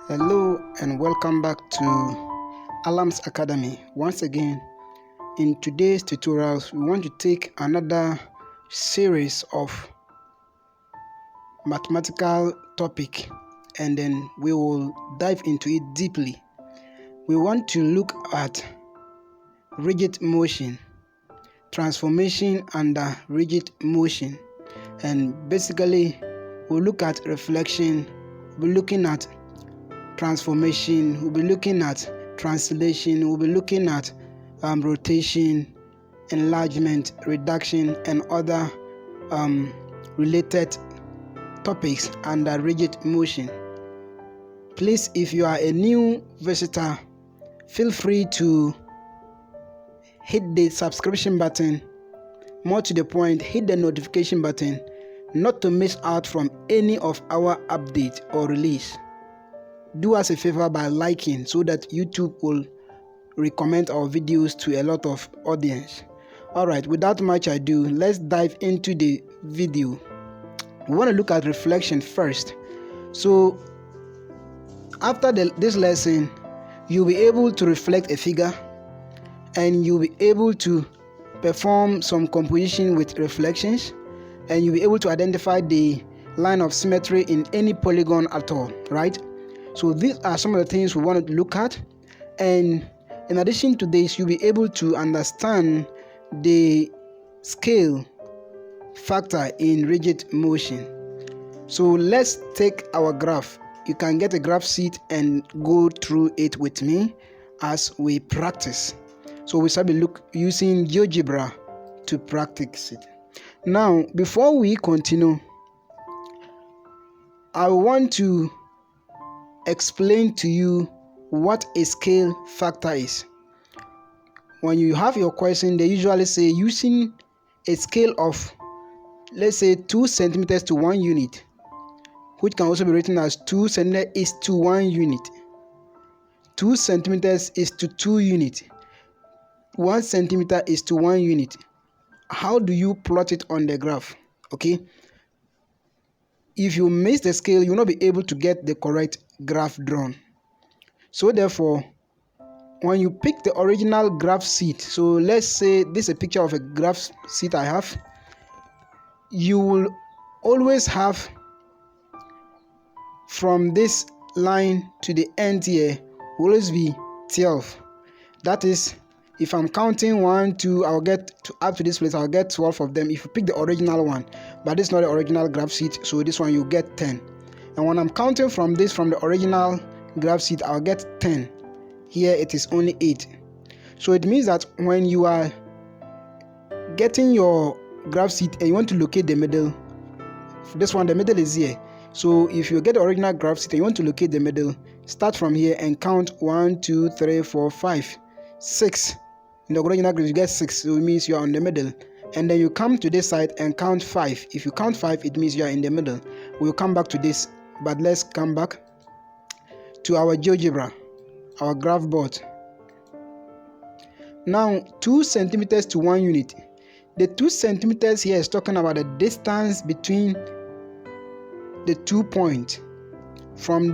Hello and welcome back to Alam's Academy. Once again, in today's tutorials, we want to take another series of mathematical topic and then we will dive into it deeply. We want to look at rigid motion, transformation under rigid motion, and basically we'll look at reflection, we'll be looking at transformation, we'll be looking at translation, we'll be looking at rotation, enlargement, reduction, and other related topics under rigid motion. Please, if you are a new visitor, feel free to hit the subscription button. More to the point, hit the notification button not to miss out from any of our updates or release. Do us a favor by liking so that YouTube will recommend our videos to a lot of audience. Alright, without much ado, let's dive into the video. We want to look at reflection first. So after this lesson, you'll be able to reflect a figure and you'll be able to perform some composition with reflections, and you'll be able to identify the line of symmetry in any polygon at all, right? So these are some of the things we want to look at, and in addition to this, you'll be able to understand the scale factor in rigid motion. So let's take our graph. You can get a graph sheet and go through it with me as we practice. So we start using GeoGebra to practice it. Now, before we continue, I want to explain to you what a scale factor is. When you have your question, they usually say using a scale of, let's say, 2 centimeters to 1 unit, which can also be written as 2 centimeters is to 1 unit. 2 centimeters is to 2 unit. 1 centimeter is to 1 unit. How do you plot it on the graph? Okay. If you miss the scale, you will not be able to get the correct graph drawn. So therefore, when you pick the original graph sheet, so let's say this is a picture of a graph sheet I have, you will always have from this line to the end here will always be 12. That is, if I'm counting 1, 2, I'll get to up to this place, I'll get 12 of them if you pick the original one. But this is not the original graph sheet, so this one you get 10. And when I'm counting from the original graph sheet, I'll get 10. Here it is only 8. So it means that when you are getting your graph sheet and you want to locate the middle, this one, the middle is here. So if you get the original graph sheet and you want to locate the middle, start from here and count 1, 2, 3, 4, 5, 6. In the original graph you get 6, so it means you are on the middle. And then you come to this side and count 5. If you count 5, it means you are in the middle. We'll come back to this, but let's come back to our GeoGebra, our graph board. Now 2 centimeters to 1 unit. The 2 centimeters here is talking about the distance between the 2 points. From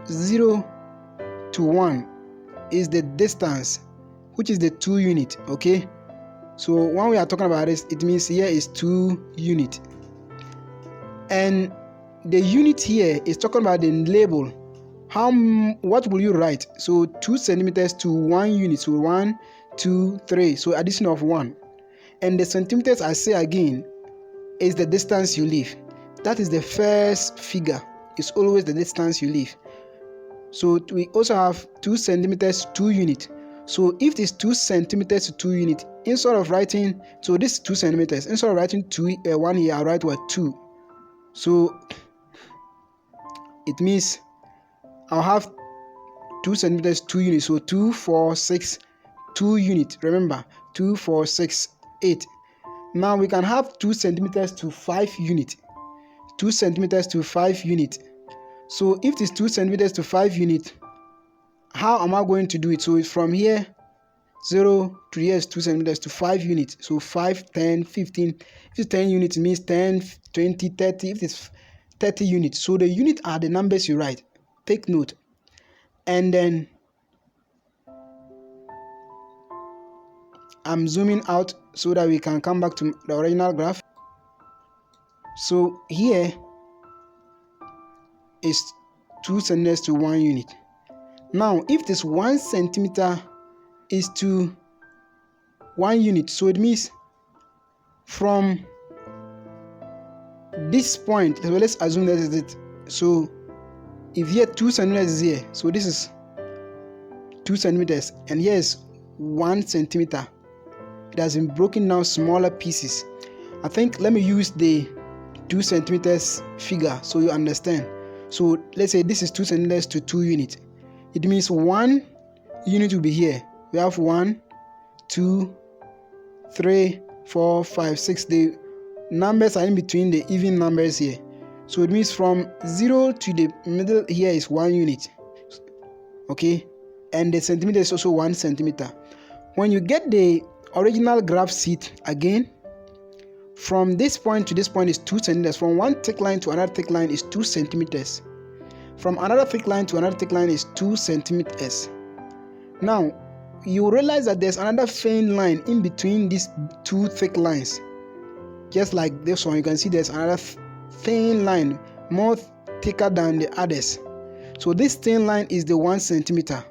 0 to 1 is the distance, which is the 2 unit. Okay, so when we are talking about this, it means here is 2 unit, and the unit here is talking about the label. What will you write? So 2 centimeters to 1 unit, so 1, 2, 3, so addition of 1. And the centimeters, I say again, is the distance you leave. That is the first figure. It's always the distance you leave. So we also have 2 centimeters to 2 unit. So if it is 2 centimeters to 2 unit, instead of writing, so this is 2 centimeters, instead of writing 1 here, I'll write 2. So it means I'll have 2 centimeters 2 units, so 2, 4, 6, 2 units. Remember, 2, 4, 6, 8. Now we can have 2 centimeters to 5 unit. 2 centimeters to 5 unit. So if it is 2 centimeters to 5 unit, how am I going to do it? So it's from here 0 to here is 2 centimeters to 5 units. So 5, 10, 15. If it's 10 units, it means 10, 20, 30. If it's 30 units. So the units are the numbers you write. take note. And then I'm zooming out so that we can come back to the original graph. So here is 2 centimeters to 1 unit. Now if this 1 centimeter is to 1 unit, so it means from this point, so let's assume that is it. So if here 2 centimeters is here, so this is 2 centimeters, and here is 1 centimeter. It has been broken down smaller pieces. I think let me use the 2 centimeters figure so you understand. So let's say this is 2 centimeters to 2 units. It means 1 unit will be here. We have 1, 2, 3, 4, 5, 6. The numbers are in between the even numbers here. So it means from 0 to the middle here is 1 unit. Okay, and the centimeter is also 1 centimeter. When you get the original graph sheet again, from this point to this point is 2 centimeters. From one thick line to another thick line is 2 centimeters. From another thick line to another thick line is 2 centimeters. Now you realize that there's another thin line in between these 2 thick lines. Just like this one, you can see there's another thin line, more thicker than the others. So this thin line is the 1 centimeter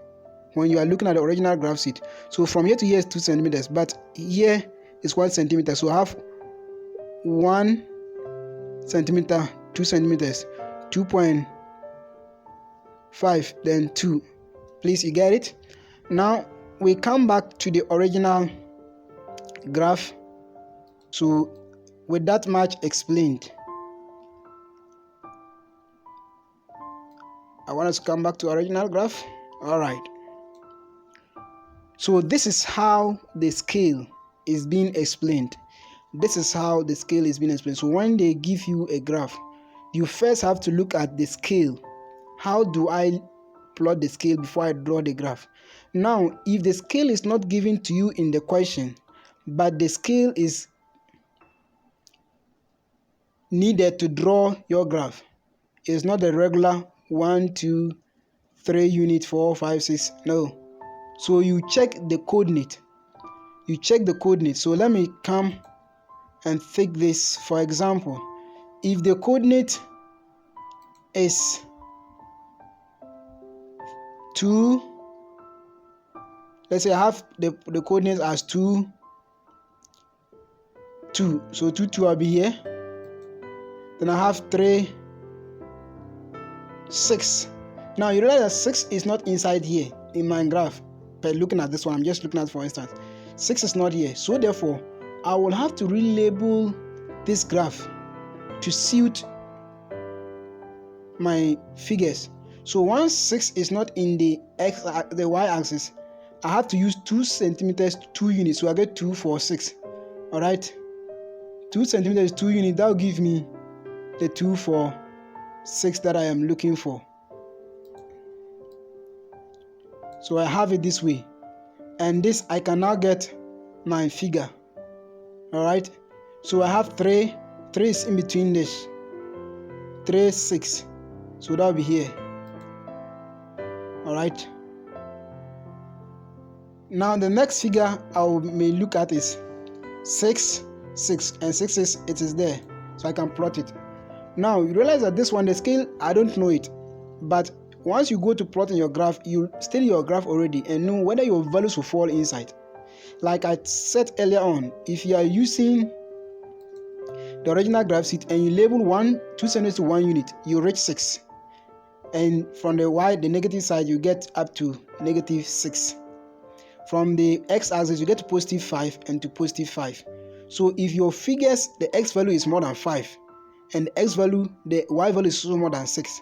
when you are looking at the original graph sheet. So from here to here is 2 centimeters, but here is 1 centimeter. So I have 1 centimeter, 2 centimeters, 2.5, then 2. Please, you get it? Now we come back to the original graph. So with that much explained, I want us to come back to original graph. All right. So this is how the scale is being explained. This is how the scale is being explained. So when they give you a graph, you first have to look at the scale. How do I plot the scale before I draw the graph? Now, if the scale is not given to you in the question, but the scale is needed to draw your graph, it's not a regular 1, 2, 3 unit, 4, 5, 6. No. So you check the coordinate. You check the coordinate. So let me come and take this. For example, if the coordinate is 2, let's say I have the coordinates as 2, 2. So 2, 2 will be here. Then I have 3, 6. Now you realize that 6 is not inside here in my graph. But looking at this one, I'm just looking at, for instance, 6 is not here. So therefore, I will have to relabel this graph to suit my figures. So once 6 is not in the y-axis, I have to use 2 centimeters to 2 units. So I get 2 for 6. All right, 2 centimeters 2 units. That will give me the 2 for 6 that I am looking for. So I have it this way, and this I can now get my figure. All right, so I have 3 is in between this, 3, 6, so that will be here. All right, now the next figure may look at is 6, 6, and 6 is there, so I can plot it. Now you realize that this one, the scale, I don't know it, but once you go to plot in your graph, you study your graph already and know whether your values will fall inside. Like I said earlier on, if you are using the original graph sheet and you label 2 centimeters to 1 unit, you reach 6. And from the negative side, you get up to negative 6. From the x-axis, you get to positive 5 and to positive 5. So if your figures, the x value is more than 5, and the the y value is also more than 6,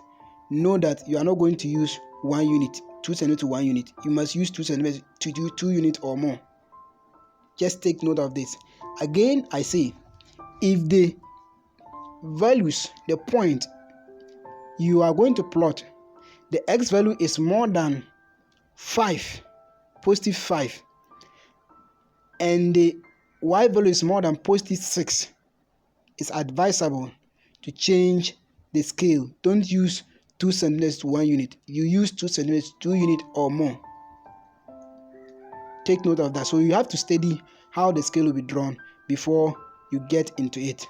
know that you are not going to use 1 unit, 2 centimeters to 1 unit. You must use 2 centimeters to do 2 units or more. Just take note of this. Again, I say, if the values, the point you are going to plot, the x value is more than 5, positive 5, and the y value is more than positive 6, it's advisable to change the scale. Don't use 2 centimeters to 1 unit. You use 2 centimeters, 2 unit or more. Take note of that. So you have to study how the scale will be drawn before you get into it.